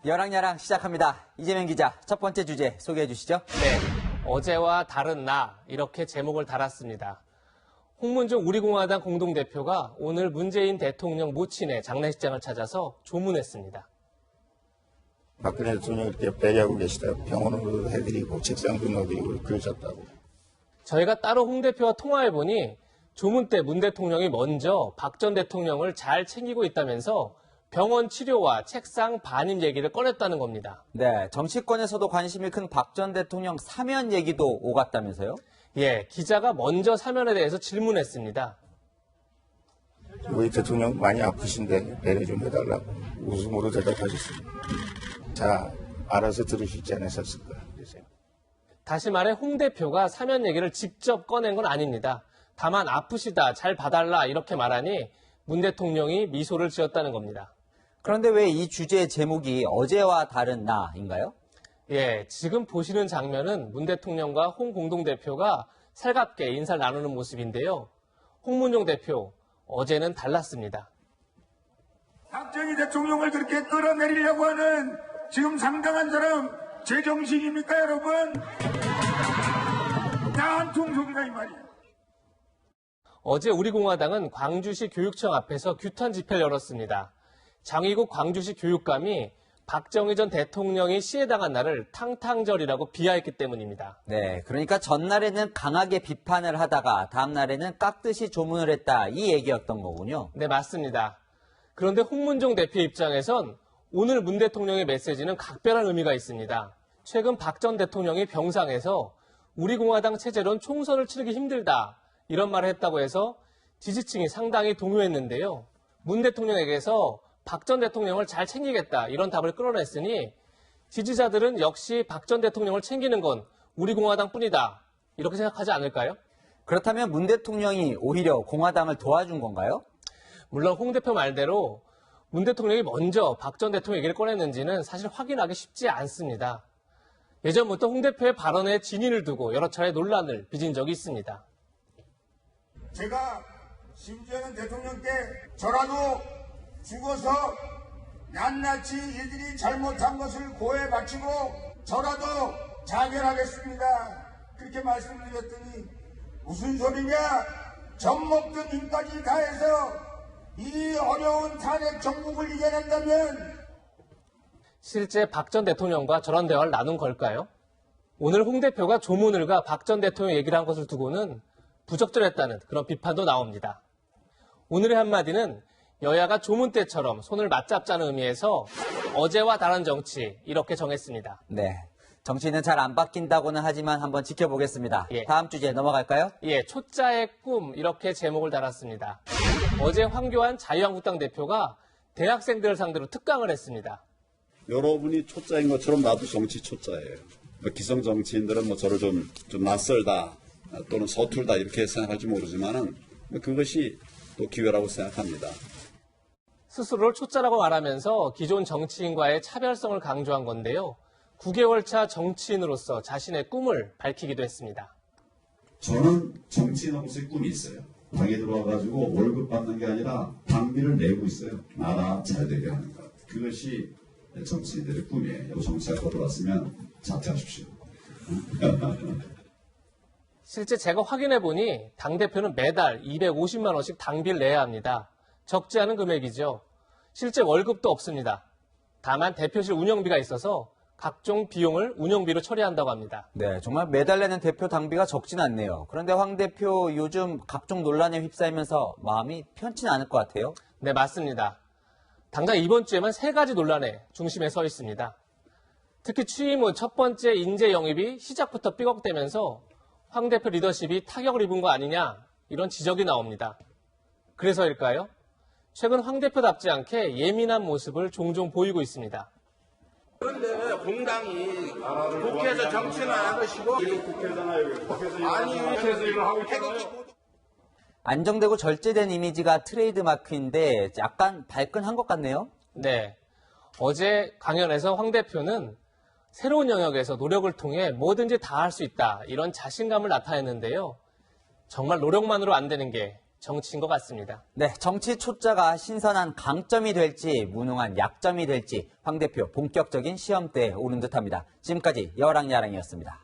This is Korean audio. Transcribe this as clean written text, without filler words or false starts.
여랑야랑 시작합니다. 이재명 기자, 첫 번째 주제 소개해 주시죠. 네, 어제와 다른 나 이렇게 제목을 달았습니다. 홍문종 우리공화당 공동대표가 오늘 문재인 대통령 모친의 장례식장을 찾아서 조문했습니다. 박근혜 대통령 이렇게 배려하고 계시다. 병원으로 해드리고 책상도 넣어드리고 그러셨다고. 저희가 따로 홍 대표와 통화해보니 조문 때 문 대통령이 먼저 박 전 대통령을 잘 챙기고 있다면서 병원 치료와 책상 반입 얘기를 꺼냈다는 겁니다. 네, 정치권에서도 관심이 큰 박 전 대통령 사면 얘기도 오갔다면서요? 예, 기자가 먼저 사면에 대해서 질문했습니다. 우리 대통령 많이 아프신데 배려 좀 해달라고 웃음으로 대답하셨습니다. 자, 알아서 들으시지 않으셨을까. 다시 말해 홍 대표가 사면 얘기를 직접 꺼낸 건 아닙니다. 다만 아프시다, 잘 봐달라 이렇게 말하니 문 대통령이 미소를 지었다는 겁니다. 그런데 왜 이 주제의 제목이 어제와 다른 나인가요? 예, 지금 보시는 장면은 문 대통령과 홍 공동대표가 살갑게 인사를 나누는 모습인데요. 홍문종 대표, 어제는 달랐습니다. 박정희 대통령을 그렇게 끌어내리려고 하는 지금 상당한 사람 제정신입니까, 여러분? 다 한통속이다 이 말이에요. 어제 우리공화당은 광주시 교육청 앞에서 규탄 집회를 열었습니다. 장의국 광주시 교육감이 박정희 전 대통령이 시해당한 날을 탕탕절이라고 비하했기 때문입니다. 네, 그러니까 전날에는 강하게 비판을 하다가 다음 날에는 깍듯이 조문을 했다 이 얘기였던 거군요. 네, 맞습니다. 그런데 홍문종 대표 입장에선 오늘 문 대통령의 메시지는 각별한 의미가 있습니다. 최근 박 전 대통령이 병상에서 우리공화당 체제로는 총선을 치르기 힘들다 이런 말을 했다고 해서 지지층이 상당히 동요했는데요. 문 대통령에게서 박 전 대통령을 잘 챙기겠다 이런 답을 끌어냈으니 지지자들은 역시 박 전 대통령을 챙기는 건 우리공화당 뿐이다 이렇게 생각하지 않을까요? 그렇다면 문 대통령이 오히려 공화당을 도와준 건가요? 물론 홍 대표 말대로 문 대통령이 먼저 박 전 대통령 얘기를 꺼냈는지는 사실 확인하기 쉽지 않습니다. 예전부터 홍 대표의 발언에 진위를 두고 여러 차례 논란을 빚은 적이 있습니다. 제가 심지어는 대통령께 저라도 죽어서 낱낱이 이들이 잘못한 것을 고해 바치고 저라도 자결하겠습니다. 그렇게 말씀드렸더니 무슨 소리냐? 젖 먹던 힘까지 다해서 이 어려운 탄핵 정국을 이겨낸다면 실제 박 전 대통령과 저런 대화를 나눈 걸까요? 오늘 홍 대표가 조문을 가 박 전 대통령 얘기를 한 것을 두고는 부적절했다는 그런 비판도 나옵니다. 오늘의 한마디는 여야가 조문 때처럼 손을 맞잡자는 의미에서 어제와 다른 정치 이렇게 정했습니다. 네, 정치는 잘 안 바뀐다고는 하지만 한번 지켜보겠습니다. 예. 다음 주제 넘어갈까요? 예, 초짜의 꿈 이렇게 제목을 달았습니다. 어제 황교안 자유한국당 대표가 대학생들을 상대로 특강을 했습니다. 여러분이 초짜인 것처럼 나도 정치 초짜예요. 기성 정치인들은 뭐 저를 좀 낯설다 또는 서툴다 이렇게 생각할지 모르지만은 그것이 또 기회라고 생각합니다. 스스로를 초짜라고 말하면서 기존 정치인과의 차별성을 강조한 건데요. 9개월 차 정치인으로서 자신의 꿈을 밝히기도 했습니다. 저는 정치인으로서의 꿈이 있어요. 당에 들어와가지고 월급 받는 게 아니라 당비를 내고 있어요. 나라 잘 되게 하는 것. 그것이 정치인들의 꿈이에요. 정치가 들어왔으면 자퇴하십시오. 실제 제가 확인해보니 당대표는 매달 250만 원씩 당비를 내야 합니다. 적지 않은 금액이죠. 실제 월급도 없습니다. 다만 대표실 운영비가 있어서 각종 비용을 운영비로 처리한다고 합니다. 네, 정말 매달 내는 대표 당비가 적진 않네요. 그런데 황 대표 요즘 각종 논란에 휩싸이면서 마음이 편치는 않을 것 같아요. 네, 맞습니다. 당장 이번 주에만 3가지 논란의 중심에 서 있습니다. 특히 취임 후 첫 번째 인재 영입이 시작부터 삐걱대면서 황 대표 리더십이 타격을 입은 거 아니냐 이런 지적이 나옵니다. 그래서일까요? 최근 황 대표답지 않게 예민한 모습을 종종 보이고 있습니다. 그런데 공당이 국회에서 정치는 안 하시고 국회에서 일을 하고 있잖아요. 안정되고 절제된 이미지가 트레이드 마크인데 약간 발끈한 것 같네요. 네. 어제 강연에서 황 대표는 새로운 영역에서 노력을 통해 뭐든지 다 할 수 있다 이런 자신감을 나타냈는데요. 정말 노력만으로 안 되는 게 정치인 것 같습니다. 네, 정치 초짜가 신선한 강점이 될지 무능한 약점이 될지 황 대표 본격적인 시험대에 오른 듯합니다. 지금까지 여랑야랑이었습니다.